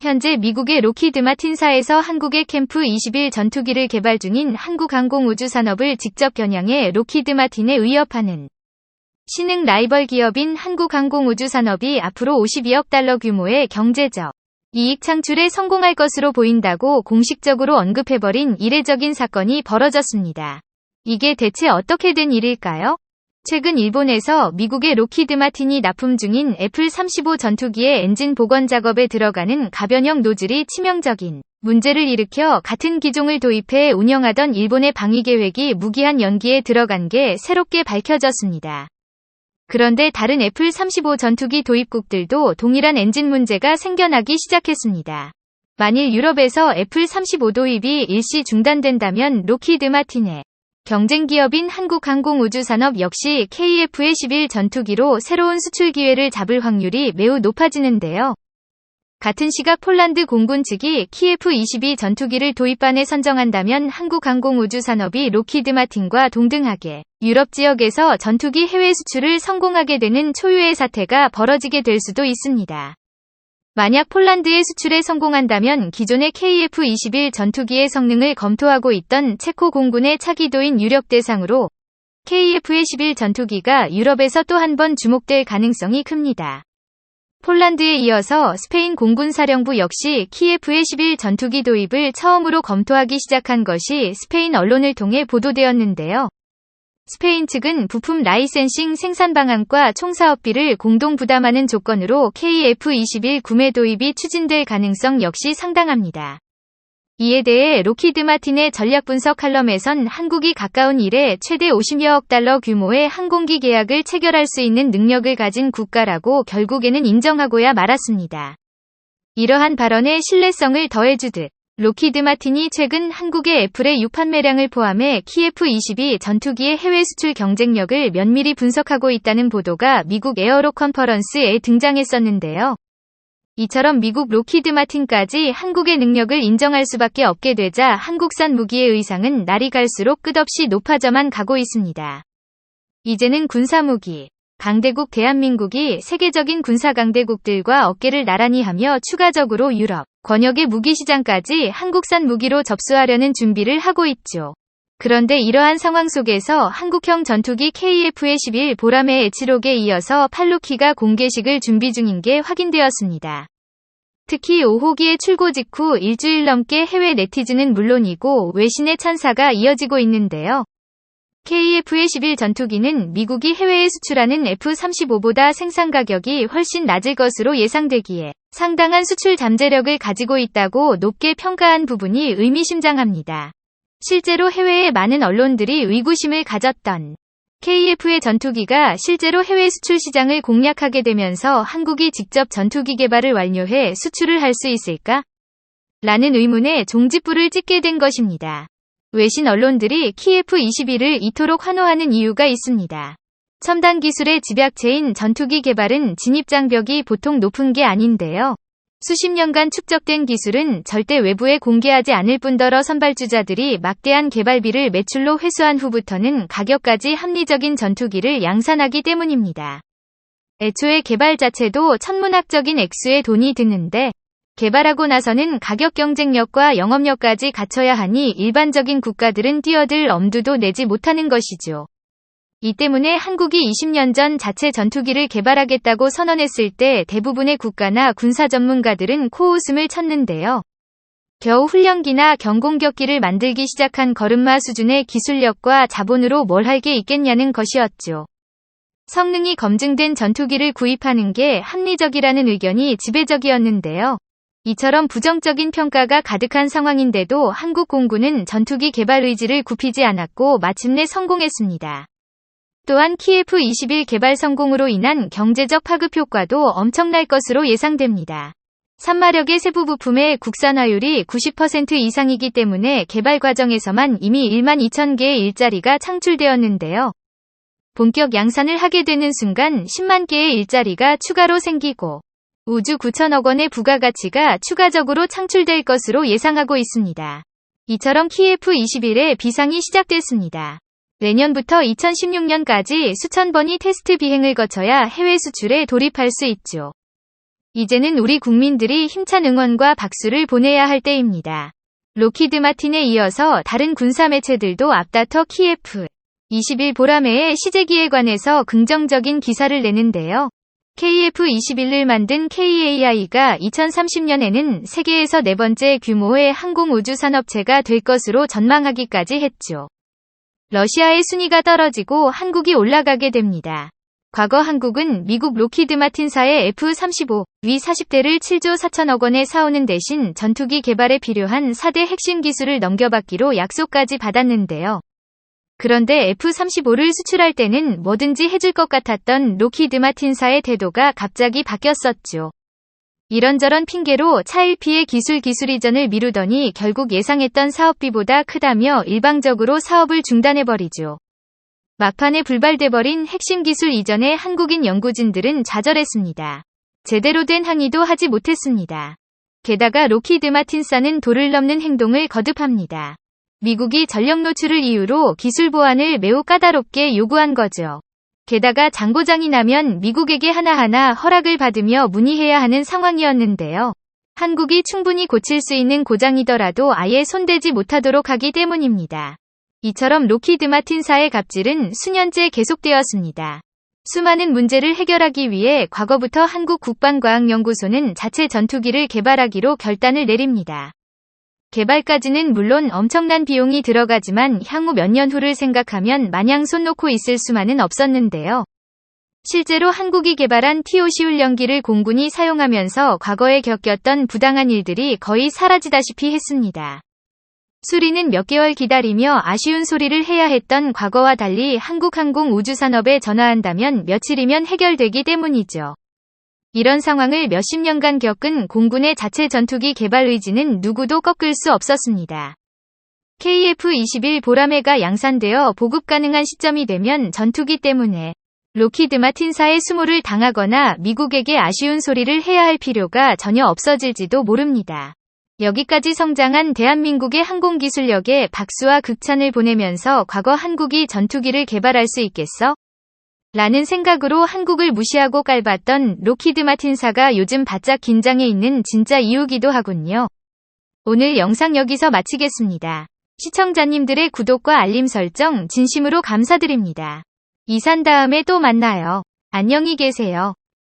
현재 미국의 록히드 마틴사에서 한국의 캠프 21 전투기를 개발 중인 한국항공우주산업을 직접 겨냥해 록히드 마틴에 의협하는 신흥 라이벌 기업인 한국항공우주산업이 앞으로 52억 달러 규모의 경제적 이익 창출에 성공할 것으로 보인다고 공식적으로 언급해버린 이례적인 사건이 벌어졌습니다. 이게 대체 어떻게 된 일일까요? 최근 일본에서 미국의 록히드 마틴이 납품 중인 F-35 전투기의 엔진 복원 작업에 들어가는 가변형 노즐이 치명적인 문제를 일으켜 같은 기종을 도입해 운영하던 일본의 방위 계획이 무기한 연기에 들어간 게 새롭게 밝혀졌습니다. 그런데 다른 F-35 전투기 도입국들도 동일한 엔진 문제가 생겨나기 시작했습니다. 만일 유럽에서 F-35 도입이 일시 중단된다면 록히드 마틴의 경쟁 기업인 한국항공우주산업 역시 KF-11 전투기로 새로운 수출 기회를 잡을 확률이 매우 높아지는데요. 같은 시각 폴란드 공군 측이 KF-22 전투기를 도입안에 선정한다면 한국항공우주산업이 록히드 마틴과 동등하게 유럽 지역에서 전투기 해외 수출을 성공하게 되는 초유의 사태가 벌어지게 될 수도 있습니다. 만약 폴란드의 수출에 성공한다면 기존의 KF-21 전투기의 성능을 검토하고 있던 체코 공군의 차기도인 유력 대상으로 KF-11 전투기가 유럽에서 또 한 번 주목될 가능성이 큽니다. 폴란드에 이어서 스페인 공군 사령부 역시 KF-11 전투기 도입을 처음으로 검토하기 시작한 것이 스페인 언론을 통해 보도되었는데요. 스페인 측은 부품 라이센싱 생산 방안과 총사업비를 공동 부담하는 조건으로 KF-21 구매 도입이 추진될 가능성 역시 상당합니다. 이에 대해 록히드 마틴의 전략 분석 칼럼에선 한국이 가까운 일에 최대 50여억 달러 규모의 항공기 계약을 체결할 수 있는 능력을 가진 국가라고 결국에는 인정하고야 말았습니다. 이러한 발언에 신뢰성을 더해주듯 록히드 마틴이 최근 한국의 F-6 판매량을 포함해 KF-22 전투기의 해외 수출 경쟁력을 면밀히 분석하고 있다는 보도가 미국 에어로 컨퍼런스에 등장했었는데요. 이처럼 미국 록히드 마틴까지 한국의 능력을 인정할 수밖에 없게 되자 한국산 무기의 의상은 날이 갈수록 끝없이 높아져만 가고 있습니다. 이제는 군사무기 강대국 대한민국이 세계적인 군사 강대국들과 어깨를 나란히 하며 추가적으로 유럽 권역의 무기 시장까지 한국산 무기로 접수하려는 준비를 하고 있죠. 그런데 이러한 상황 속에서 한국형 전투기 KF-11 보람의 에치록에 이어서 팔루키가 공개식을 준비 중인 게 확인되었습니다. 특히 5호기의 출고 직후 일주일 넘게 해외 네티즌은 물론이고 외신의 찬사가 이어지고 있는데요. KF-11 전투기는 미국이 해외에 수출하는 F-35보다 생산 가격이 훨씬 낮을 것으로 예상되기에 상당한 수출 잠재력을 가지고 있다고 높게 평가한 부분이 의미심장합니다. 실제로 해외의 많은 언론들이 의구심을 가졌던 KF의 전투기가 실제로 해외 수출 시장을 공략하게 되면서 한국이 직접 전투기 개발을 완료해 수출을 할 수 있을까? 라는 의문에 종지부를 찍게 된 것입니다. 외신 언론들이 KF-21을 이토록 환호하는 이유가 있습니다. 첨단 기술의 집약체인 전투기 개발은 진입장벽이 보통 높은 게 아닌데요. 수십 년간 축적된 기술은 절대 외부에 공개하지 않을 뿐더러 선발주자들이 막대한 개발비를 매출로 회수한 후부터는 가격까지 합리적인 전투기를 양산하기 때문입니다. 애초에 개발 자체도 천문학적인 액수의 돈이 드는데 개발하고 나서는 가격 경쟁력과 영업력까지 갖춰야 하니 일반적인 국가들은 뛰어들 엄두도 내지 못하는 것이죠. 이 때문에 한국이 20년 전 자체 전투기를 개발하겠다고 선언했을 때 대부분의 국가나 군사 전문가들은 코웃음을 쳤는데요. 겨우 훈련기나 경공격기를 만들기 시작한 걸음마 수준의 기술력과 자본으로 뭘 할 게 있겠냐는 것이었죠. 성능이 검증된 전투기를 구입하는 게 합리적이라는 의견이 지배적이었는데요. 이처럼 부정적인 평가가 가득한 상황인데도 한국 공군은 전투기 개발 의지를 굽히지 않았고 마침내 성공했습니다. 또한 KF-21 개발 성공으로 인한 경제적 파급 효과도 엄청날 것으로 예상됩니다. 3마력의 세부 부품의 국산화율이 90% 이상이기 때문에 개발 과정에서만 이미 1만 2천 개의 일자리가 창출되었는데요. 본격 양산을 하게 되는 순간 10만 개의 일자리가 추가로 생기고 우주 9천억 원의 부가가치가 추가적으로 창출될 것으로 예상하고 있습니다. 이처럼 KF-21의 비상이 시작됐습니다. 내년부터 2016년까지 수천 번이 테스트 비행을 거쳐야 해외 수출에 돌입할 수 있죠. 이제는 우리 국민들이 힘찬 응원과 박수를 보내야 할 때입니다. 록히드 마틴에 이어서 다른 군사 매체들도 앞다퉈 키예프 21 보라매의 시제기에 관해서 긍정적인 기사를 내는데요. KF-21을 만든 KAI가 2030년에는 세계에서 네 번째 규모의 항공우주산업체가 될 것으로 전망하기까지 했죠. 러시아의 순위가 떨어지고 한국이 올라가게 됩니다. 과거 한국은 미국 록히드 마틴사의 F-35, V-40대를 7조 4천억 원에 사오는 대신 전투기 개발에 필요한 4대 핵심 기술을 넘겨받기로 약속까지 받았는데요. 그런데 F-35를 수출할 때는 뭐든지 해줄 것 같았던 록히드 마틴사의 태도가 갑자기 바뀌었었죠. 이런저런 핑계로 차일피해 기술 이전을 미루더니 결국 예상했던 사업비보다 크다며 일방적으로 사업을 중단해버리죠. 막판에 불발돼버린 핵심 기술 이전에 한국인 연구진들은 좌절했습니다. 제대로 된 항의도 하지 못했습니다. 게다가 록히드 마틴사는 도를 넘는 행동을 거듭합니다. 미국이 전력 노출을 이유로 기술 보완을 매우 까다롭게 요구한 거죠. 게다가 장고장이 나면 미국에게 하나하나 허락을 받으며 문의해야 하는 상황이었는데요. 한국이 충분히 고칠 수 있는 고장이더라도 아예 손대지 못하도록 하기 때문입니다. 이처럼 록히드 마틴사의 갑질은 수년째 계속되었습니다. 수많은 문제를 해결하기 위해 과거부터 한국국방과학연구소는 자체 전투기를 개발하기로 결단을 내립니다. 개발까지는 물론 엄청난 비용이 들어가지만 향후 몇 년 후를 생각하면 마냥 손 놓고 있을 수만은 없었는데요. 실제로 한국이 개발한 TOC 훈련기를 공군이 사용하면서 과거에 겪었던 부당한 일들이 거의 사라지다시피 했습니다. 수리는 몇 개월 기다리며 아쉬운 소리를 해야 했던 과거와 달리 한국항공우주산업에 전화한다면 며칠이면 해결되기 때문이죠. 이런 상황을 몇십 년간 겪은 공군의 자체 전투기 개발 의지는 누구도 꺾을 수 없었습니다. KF-21 보라매가 양산되어 보급 가능한 시점이 되면 전투기 때문에 록히드 마틴사의 수모를 당하거나 미국에게 아쉬운 소리를 해야 할 필요가 전혀 없어질지도 모릅니다. 여기까지 성장한 대한민국의 항공기술력에 박수와 극찬을 보내면서 과거 한국이 전투기를 개발할 수 있겠어? 라는 생각으로 한국을 무시하고 깔봤던 록히드 마틴사가 요즘 바짝 긴장해 있는 진짜 이유기도 하군요. 오늘 영상 여기서 마치겠습니다. 시청자님들의 구독과 알림 설정 진심으로 감사드립니다. 이산 다음에 또 만나요. 안녕히 계세요.